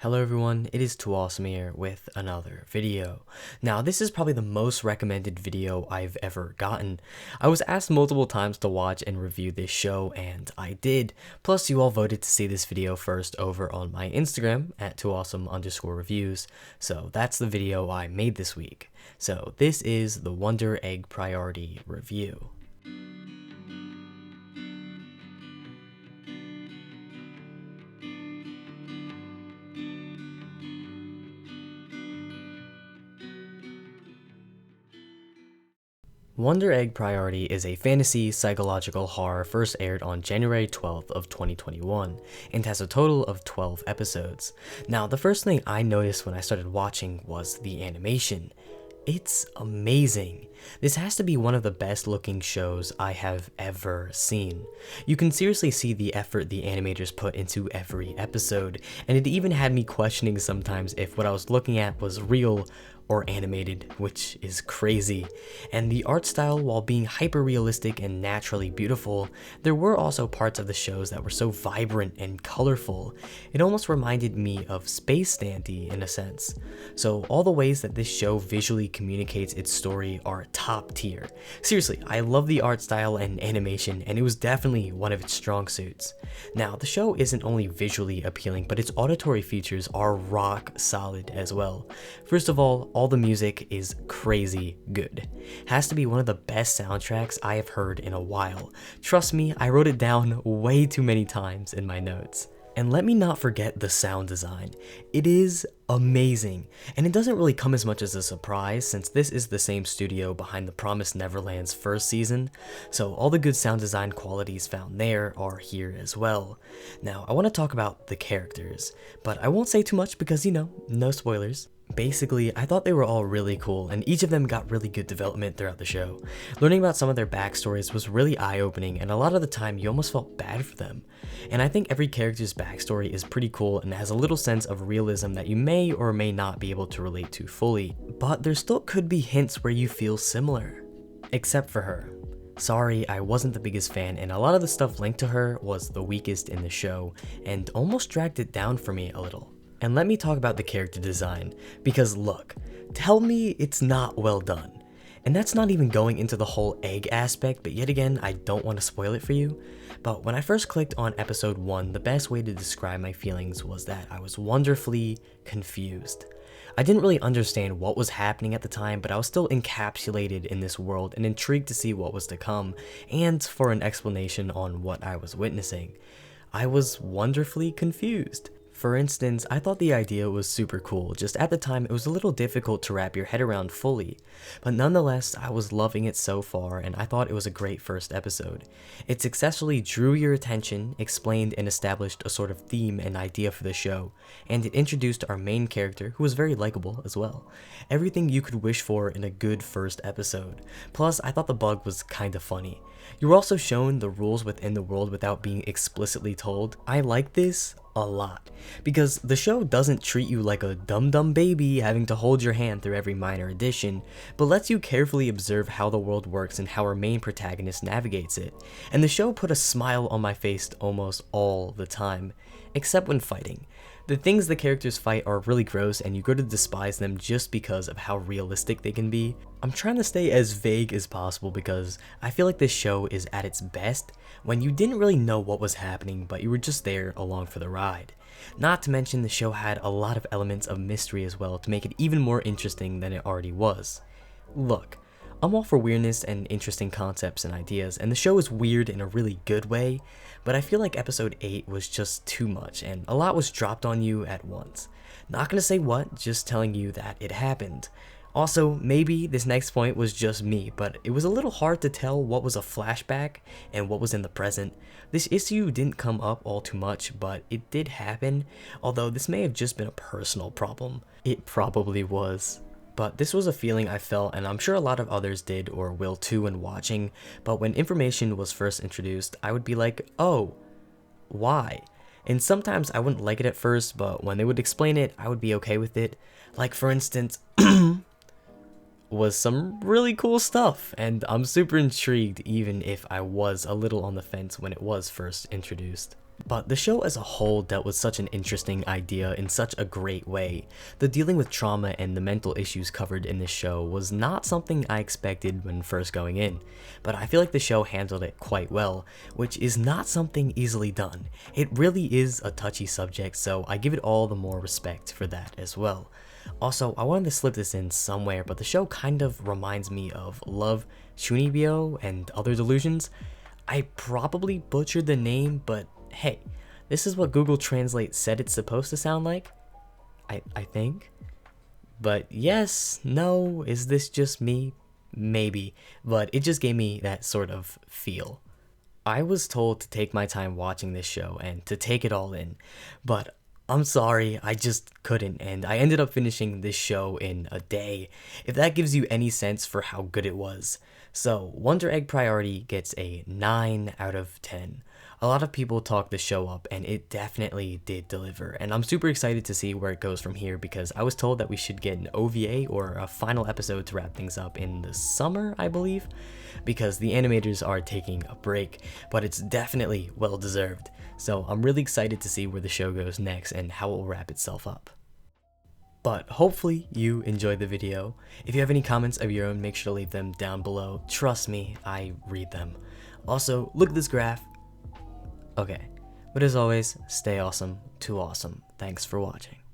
Hello everyone, it is TooAwesome here with another video. Now this is probably the most recommended video I've ever gotten. I was asked multiple times to watch and review this show and I did. Plus you all voted to see this video first over on my Instagram at TooAwesome_reviews. So that's the video I made this week. So this is the Wonder Egg Priority review. Wonder Egg Priority is a fantasy psychological horror first aired on January 12th of 2021 and has a total of 12 episodes. Now, the first thing I noticed when I started watching was the animation. It's amazing. This has to be one of the best looking shows I have ever seen. You can seriously see the effort the animators put into every episode, and it even had me questioning sometimes if what I was looking at was real or animated, which is crazy. And the art style, while being hyper realistic and naturally beautiful, there were also parts of the shows that were so vibrant and colorful. It almost reminded me of Space Dandy in a sense. So all the ways that this show visually communicates its story are top tier. Seriously, I love the art style and animation, and it was definitely one of its strong suits. Now, the show isn't only visually appealing, but its auditory features are rock solid as well. First of all the music is crazy good. Has to be one of the best soundtracks I have heard in a while. Trust me, I wrote it down way too many times in my notes. And let me not forget the sound design. It is amazing, and it doesn't really come as much as a surprise since this is the same studio behind The Promised Neverland's first season, so all the good sound design qualities found there are here as well. Now, I want to talk about the characters, but I won't say too much because, no spoilers. Basically, I thought they were all really cool, and each of them got really good development throughout the show. Learning about some of their backstories was really eye-opening, and a lot of the time you almost felt bad for them. And I think every character's backstory is pretty cool and has a little sense of realism that you may or may not be able to relate to fully, but there still could be hints where you feel similar. Except for her. Sorry, I wasn't the biggest fan, and a lot of the stuff linked to her was the weakest in the show, and almost dragged it down for me a little. And let me talk about the character design, because look, tell me it's not well done. And that's not even going into the whole egg aspect, but yet again, I don't want to spoil it for you. But when I first clicked on episode 1, the best way to describe my feelings was that I was wonderfully confused. I didn't really understand what was happening at the time, but I was still encapsulated in this world and intrigued to see what was to come, and for an explanation on what I was witnessing. I was wonderfully confused. For instance, I thought the idea was super cool, just at the time it was a little difficult to wrap your head around fully, but nonetheless I was loving it so far and I thought it was a great first episode. It successfully drew your attention, explained and established a sort of theme and idea for the show, and it introduced our main character who was very likable as well. Everything you could wish for in a good first episode. Plus, I thought the bug was kinda funny. You were also shown the rules within the world without being explicitly told. I like this a lot, because the show doesn't treat you like a dumb baby having to hold your hand through every minor addition, but lets you carefully observe how the world works and how our main protagonist navigates it. And the show put a smile on my face almost all the time, except when fighting. The things the characters fight are really gross and you grow to despise them just because of how realistic they can be. I'm trying to stay as vague as possible because I feel like this show is at its best when you didn't really know what was happening but you were just there along for the ride. Not to mention the show had a lot of elements of mystery as well to make it even more interesting than it already was. Look, I'm all for weirdness and interesting concepts and ideas, and the show is weird in a really good way, but I feel like episode 8 was just too much, and a lot was dropped on you at once. Not gonna say what, just telling you that it happened. Also, maybe this next point was just me, but it was a little hard to tell what was a flashback and what was in the present. This issue didn't come up all too much, but it did happen, although this may have just been a personal problem. It probably was. But this was a feeling I felt, and I'm sure a lot of others did or will too when watching, but when information was first introduced, I would be like, oh, why? And sometimes I wouldn't like it at first, but when they would explain it, I would be okay with it. Like for instance, was some really cool stuff, and I'm super intrigued even if I was a little on the fence when it was first introduced. But the show as a whole dealt with such an interesting idea in such a great way. The dealing with trauma and the mental issues covered in this show was not something I expected when first going in, but I feel like the show handled it quite well, which is not something easily done. It really is a touchy subject, so I give it all the more respect for that as well. Also, I wanted to slip this in somewhere, but the show kind of reminds me of Love, Shunibyo, and Other Delusions. I probably butchered the name, but hey, this is what Google Translate said it's supposed to sound like, I think. But yes, no, is this just me? Maybe, but it just gave me that sort of feel. I was told to take my time watching this show and to take it all in, but I'm sorry, I just couldn't, and I ended up finishing this show in a day, if that gives you any sense for how good it was. So, Wonder Egg Priority gets a 9 out of 10. A lot of people talk the show up, and it definitely did deliver, and I'm super excited to see where it goes from here because I was told that we should get an OVA or a final episode to wrap things up in the summer, I believe, because the animators are taking a break, but it's definitely well deserved. So I'm really excited to see where the show goes next and how it will wrap itself up. But hopefully you enjoyed the video. If you have any comments of your own, make sure to leave them down below. Trust me, I read them. Also, look at this graph. Okay, but as always, stay awesome, TooAwesome. Thanks for watching.